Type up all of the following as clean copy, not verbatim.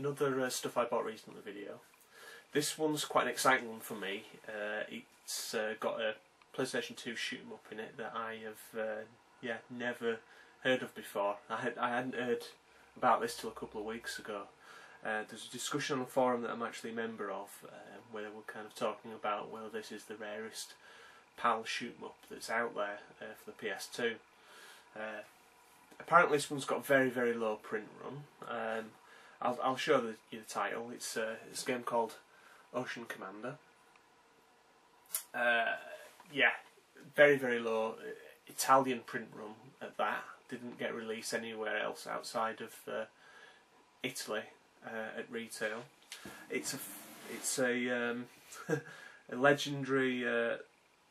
another stuff I bought recently video. This one's quite an exciting one for me. It's got a PlayStation 2 shoot 'em up in it that I have never heard of before. I hadn't heard about this till a couple of weeks ago. There's a discussion on the forum that I'm actually a member of, where we're kind of talking about whether this is the rarest PAL shoot 'em up that's out there for the PS2. Apparently this one's got very, very low print run. I'll show you the title. It's a game called Ocean Commander. Yeah, very, very low Italian print run at that. Didn't get released anywhere else outside of Italy at retail. It's a a legendary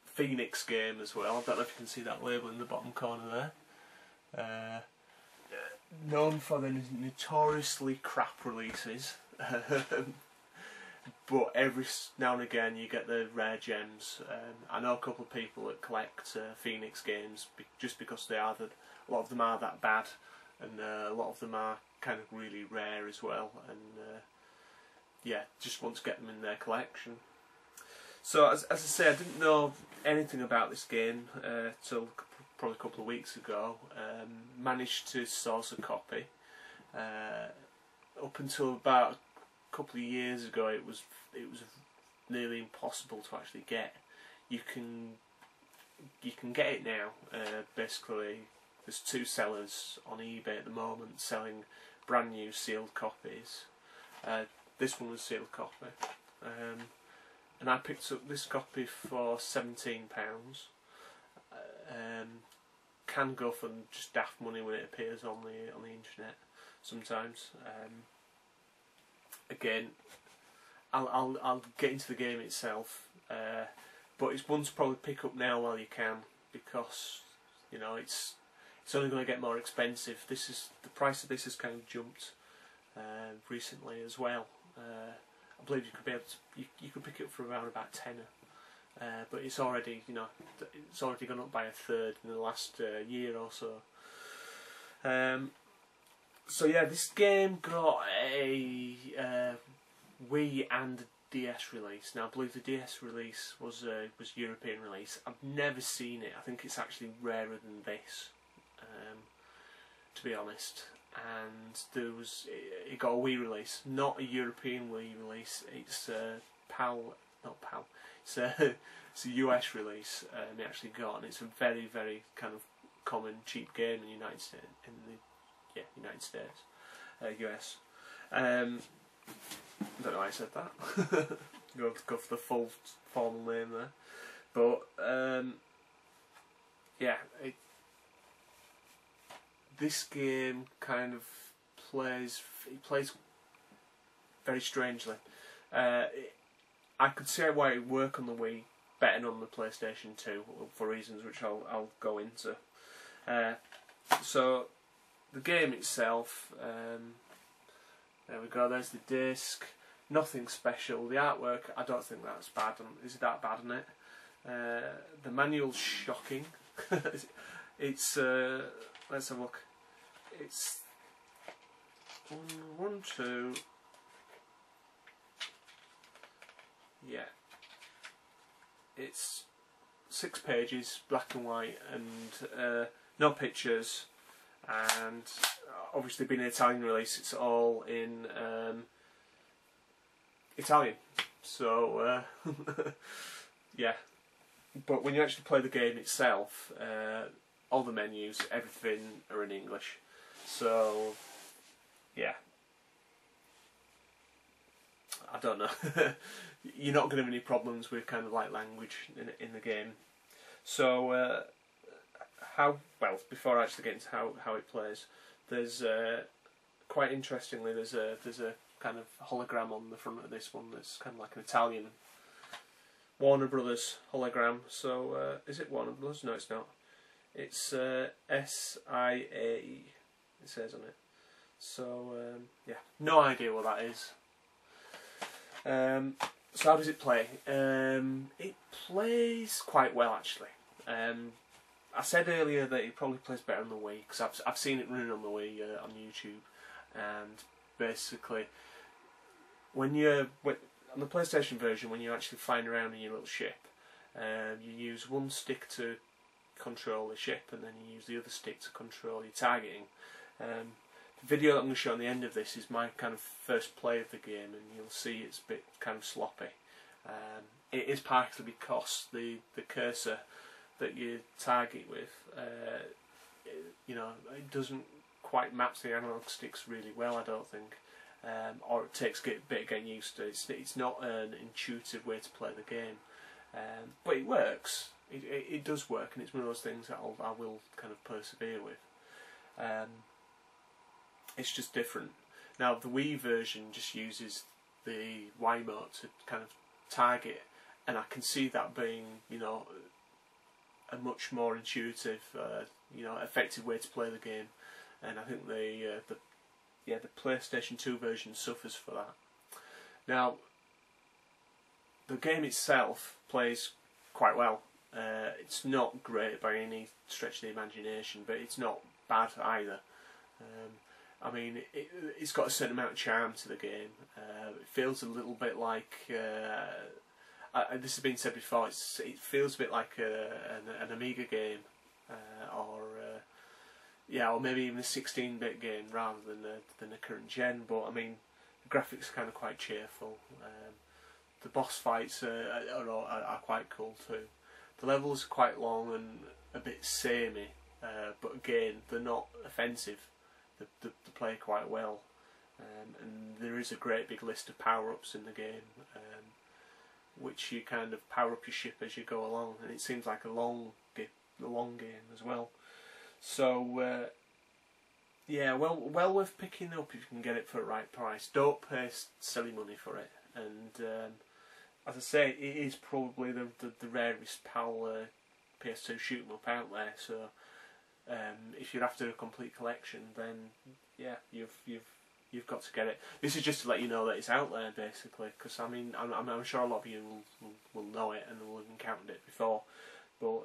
Phoenix game as well. I don't know if you can see that label in the bottom corner there. Known for the notoriously crap releases, but every now and again you get the rare gems. I know a couple of people that collect Phoenix games just because a lot of them are that bad, and a lot of them are kind of really rare as well, and yeah, just want to get them in their collection. So as I say, I didn't know anything about this game till probably a couple of weeks ago. Managed to source a copy. Up until about a couple of years ago, it was nearly impossible to actually get. You can get it now. Basically, there's two sellers on eBay at the moment selling brand new sealed copies. This one was a sealed copy, and I picked up this copy for £17. Can go for just daft money when it appears on the internet sometimes. Again, I'll get into the game itself, but it's one to probably pick up now while you can, because you know it's only going to get more expensive. The price of this has kind of jumped recently as well. I believe you could be able to you could pick it up for around about tenner. But it's already, it's already gone up by a third in the last year or so. So yeah, this game got a Wii and DS release. Now I believe the DS release was European release. I've never seen it. I think it's actually rarer than this, to be honest. And it got a Wii release, not a European Wii release. It's PAL, not PAL. It's a US release, and it actually got, and it's a very, very kind of common cheap game in the United States, US. I don't know why I said that. go for the full formal name there, but yeah, this game kind of plays very strangely. I could see why it would work on the Wii better than on the PlayStation 2 for reasons which I'll go into. So the game itself, there we go. There's the disc. Nothing special. The artwork, I don't think that's bad. Is it that bad on it? The manual's shocking. It's let's have a look. It's one, two. Yeah, it's 6 pages, black and white, and no pictures, and obviously being an Italian release, it's all in Italian, so yeah, but when you actually play the game itself, all the menus, everything are in English, so yeah, I don't know. You're not going to have any problems with kind of like language in the game. So before I actually get into how it plays, there's quite interestingly there's a kind of hologram on the front of this one that's kind of like an Italian Warner Brothers hologram. So is it Warner Brothers? No, it's not. It's SIAE. It says on it. So yeah, no idea what that is. So how does it play? It plays quite well actually. I said earlier that it probably plays better on the Wii because I've seen it running on the Wii on YouTube, and basically on the PlayStation version, when you're actually flying around in your little ship, you use one stick to control the ship, and then you use the other stick to control your targeting. The video that I'm going to show on the end of this is my kind of first play of the game, and you'll see it's a bit kind of sloppy. It is partly because the cursor that you target with, it doesn't quite match the analog sticks really well, I don't think, or it takes a bit of getting used to. It's not an intuitive way to play the game, but it works. It does work, and it's one of those things that I will kind of persevere with. It's just different. Now the Wii version just uses the Wiimote to kind of target, and I can see that being, a much more intuitive, effective way to play the game. And I think the PlayStation 2 version suffers for that. Now, the game itself plays quite well. It's not great by any stretch of the imagination, but it's not bad either. I mean, it's got a certain amount of charm to the game. It feels a little bit like, this has been said before, it feels a bit like an Amiga game, or maybe even a 16-bit game rather than a current gen. But I mean, the graphics are kind of quite cheerful. The boss fights are quite cool too. The levels are quite long and a bit samey, but again, they're not offensive. They play quite well, and there is a great big list of power-ups in the game, which you kind of power up your ship as you go along, and it seems like a long game as well. So well worth picking up if you can get it for the right price. Don't pay silly money for it, and as I say, it is probably the rarest PAL PS2 shoot 'em up out there. So if you're after a complete collection, then yeah, you've got to get it. This is just to let you know that it's out there, basically, because I mean, I'm sure a lot of you will know it and will have encountered it before. But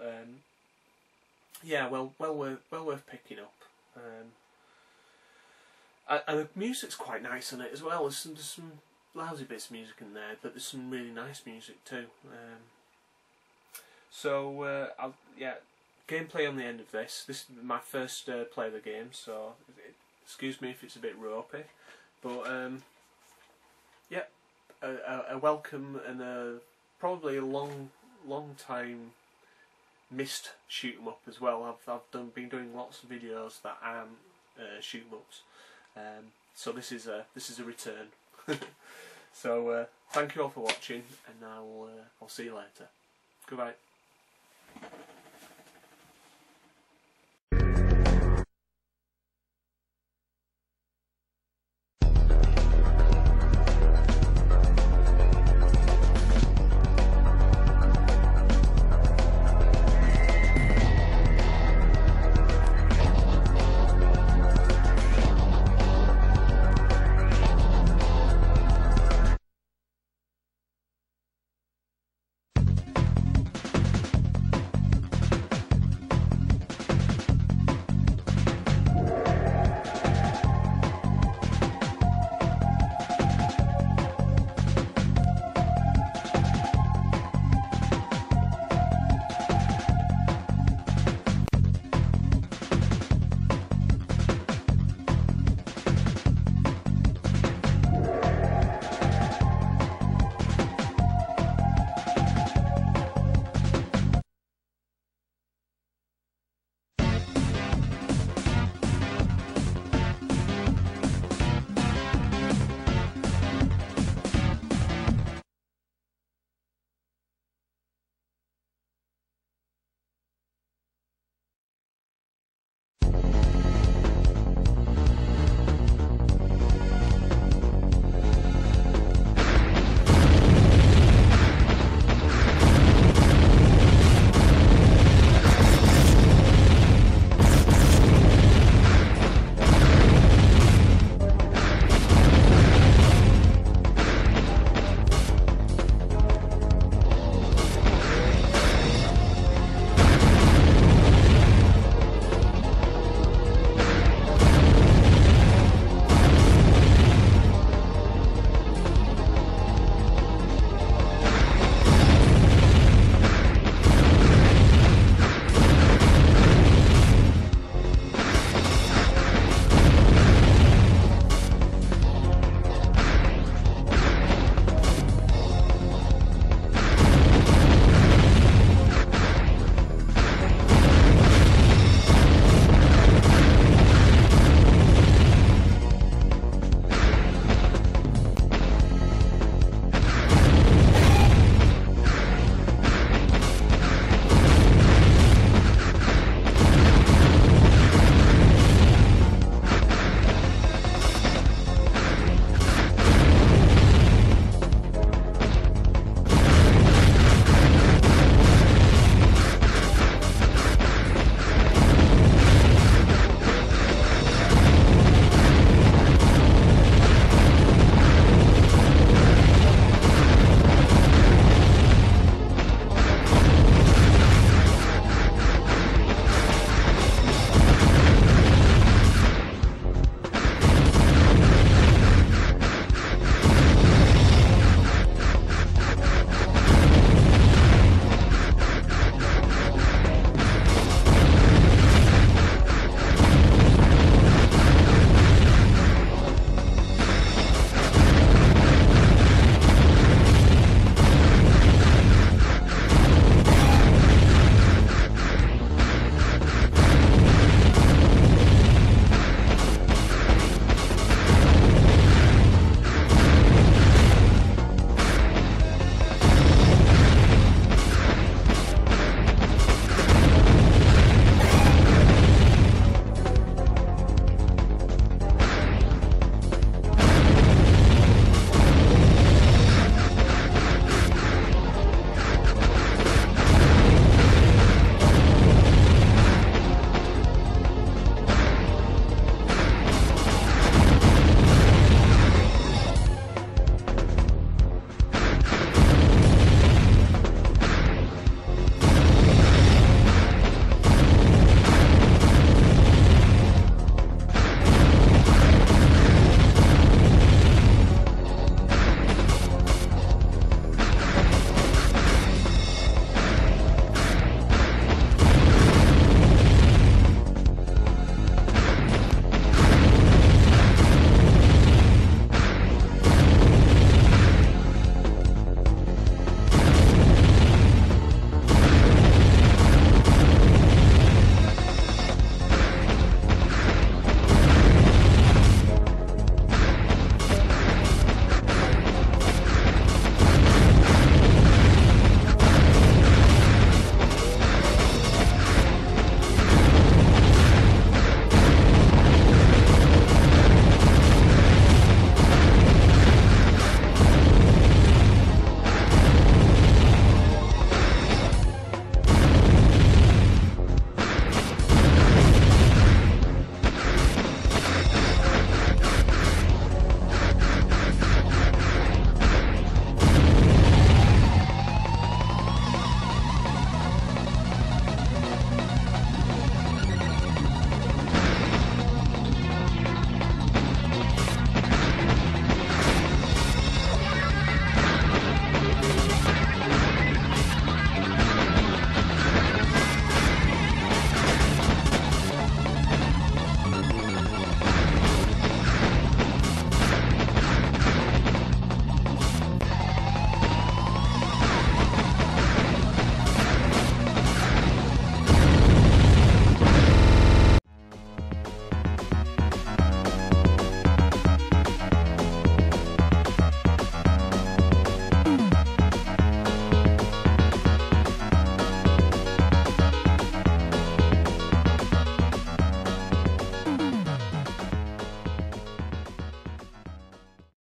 yeah, well worth picking up. And the music's quite nice on it as well. There's some lousy bits of music in there, but there's some really nice music too. Gameplay on the end of this. This is my first play of the game, so excuse me if it's a bit ropey, but a welcome and probably a long time missed shoot 'em up as well. I've been doing lots of videos that aren't shoot 'em ups, so this is a return. So thank you all for watching, and I'll see you later. Goodbye.